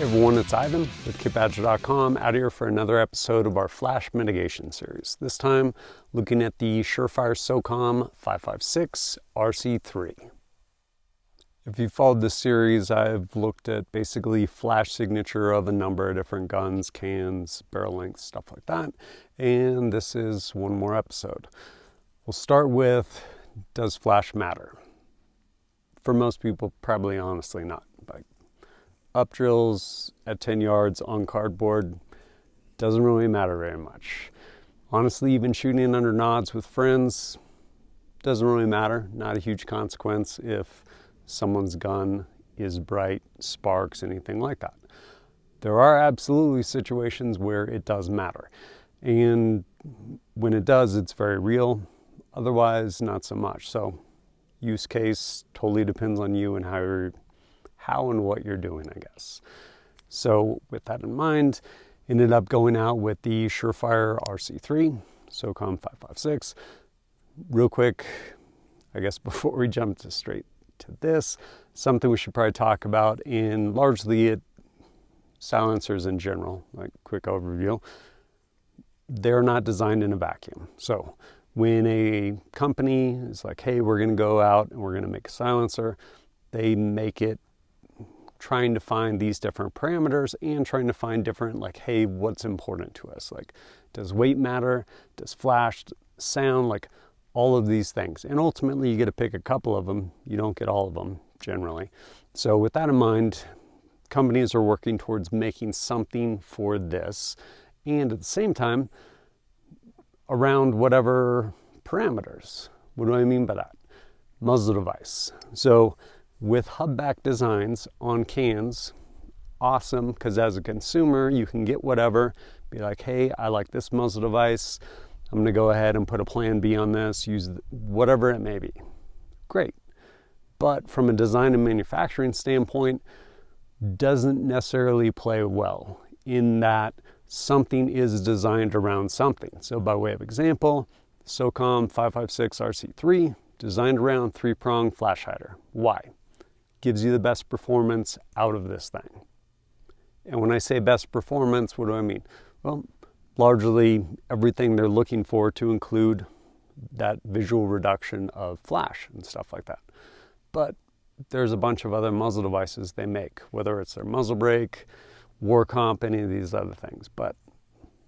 Hey everyone, it's Ivan with KitBadger.com, out here for another episode of our Flash Mitigation Series. This time, looking at the Surefire SOCOM556 RC3. If you followed this series, I've looked at basically flash signature of a number of different guns, cans, barrel lengths, stuff like that. And this is one more episode. We'll start with, does flash matter? For most people, probably honestly not. Like, up drills at 10 yards on cardboard doesn't really matter very much. Honestly, even shooting under nods with friends doesn't really matter. Not a huge consequence if someone's gun is bright, sparks, anything like that. There are absolutely situations where it does matter. And when it does, it's very real. Otherwise, not so much. So use case totally depends on you and how and what you're doing, I guess. So with that in mind, ended up going out with the Surefire RC3, SOCOM556. Real quick, I guess before we jump straight to this, something we should probably talk about in largely silencers in general, like quick overview. They're not designed in a vacuum. So when a company is like, hey, we're going to go out and we're going to make a silencer, they make it trying to find these different parameters and trying to find different, like, hey, what's important to us? Like, does weight matter? Does flash, sound, like all of these things? And ultimately you get to pick a couple of them. You don't get all of them generally. So with that in mind, companies are working towards making something for this. And at the same time, around whatever parameters. What do I mean by that? Muzzle device. So with hub back designs on cans, awesome, because as a consumer, you can get whatever, be like, hey, I like this muzzle device. I'm gonna go ahead and put a plan B on this, use whatever it may be. Great. But from a design and manufacturing standpoint, doesn't necessarily play well in that something is designed around something. So by way of example, SOCOM556 RC3, designed around 3-prong flash hider. Why? Gives you the best performance out of this thing. And when I say best performance, what do I mean? Well, largely everything they're looking for to include that visual reduction of flash and stuff like that. But there's a bunch of other muzzle devices they make, whether it's their muzzle brake, war comp, any of these other things. But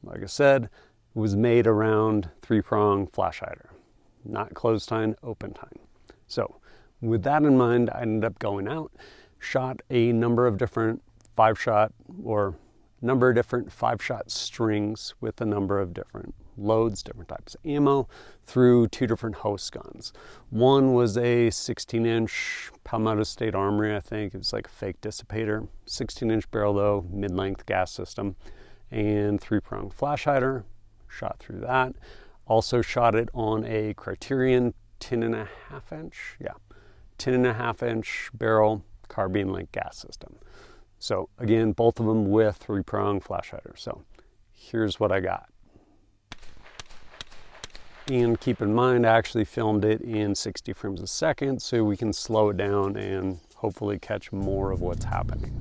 like I said, it was made around 3-prong flash hider, not closed tine, open tine. So with that in mind, I ended up going out, shot a number of different 5-shot strings with a number of different loads, different types of ammo through 2 different host guns. One was a 16-inch Palmetto State Armory, I think. It was like a fake dissipator. 16-inch barrel though, mid-length gas system, and 3-prong flash hider. Shot through that. Also shot it on a Criterion 10.5-inch, 10.5-inch barrel carbine link gas system. So again, both of them with 3-prong flash hider. So here's what I got. And keep in mind, I actually filmed it in 60 frames a second so we can slow it down and hopefully catch more of what's happening.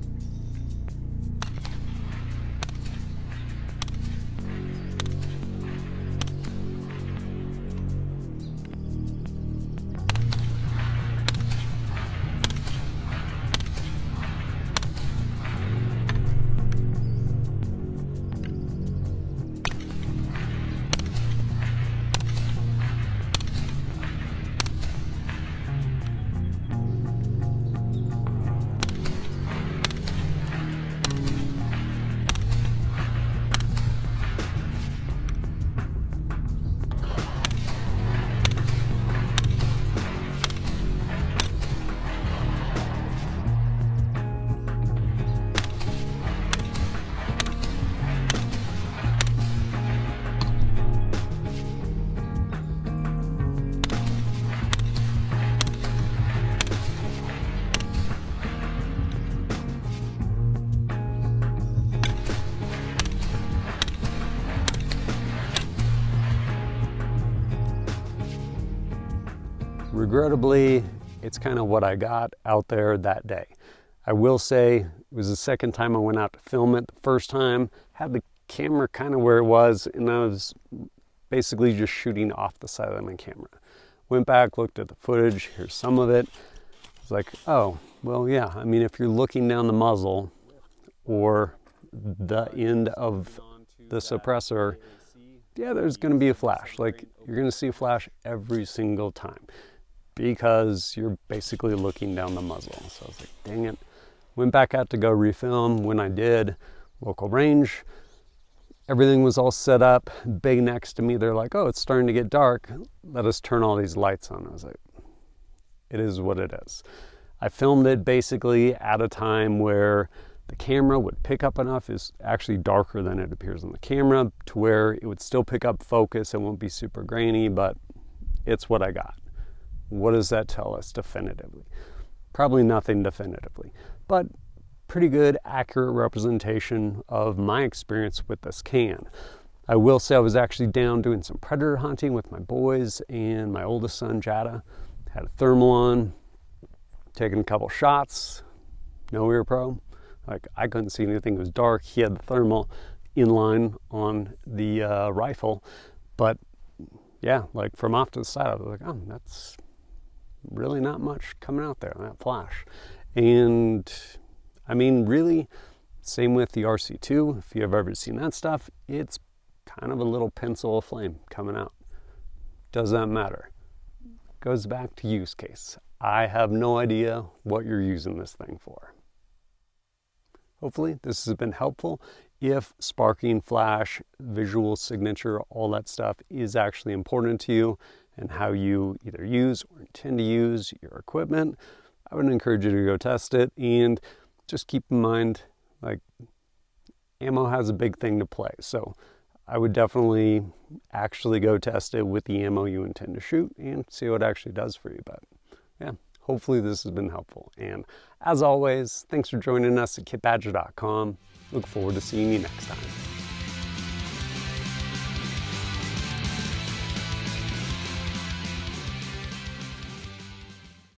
Regrettably, it's kind of what I got out there that day. I will say It was the second time I went out to film it. The first time, had the camera kind of where it was, and I was basically just shooting off the side of my camera. Went back, looked at the footage, here's some of it. It's like, oh, well, yeah, I mean, if you're looking down the muzzle or the end of the suppressor, yeah, there's going to be a flash. Like, you're going to see a flash every single time because you're basically looking down the muzzle. So I was like, dang it. Went back out to go refilm. When I did, local range, everything was all set up. Big next to me, they're like, oh, it's starting to get dark. Let us turn all these lights on. I was like, it is what it is. I filmed it basically at a time where the camera would pick up enough. It's actually darker than it appears on the camera to where it would still pick up focus. It won't be super grainy, but it's what I got. What does that tell us definitively? Probably nothing definitively, but pretty good, accurate representation of my experience with this can. I will say I was actually down doing some predator hunting with my boys and my oldest son, Jada. Had a thermal on, taking a couple shots, no ear probe. Like, I couldn't see anything, it was dark. He had the thermal inline on the rifle, but yeah, like from off to the side, I was like, oh, that's really not much coming out there, that flash. And I mean, really, same with the RC2. If you have ever seen that stuff, it's kind of a little pencil of flame coming out. Does that matter? Goes back to use case. I have no idea what you're using this thing for. Hopefully this has been helpful. If sparking, flash, visual signature, all that stuff is actually important to you and how you either use or intend to use your equipment, I would encourage you to go test it. And just keep in mind, like, ammo has a big thing to play. So I would definitely actually go test it with the ammo you intend to shoot and see what it actually does for you. But yeah, hopefully this has been helpful. And as always, thanks for joining us at kitbadger.com. Look forward to seeing you next time.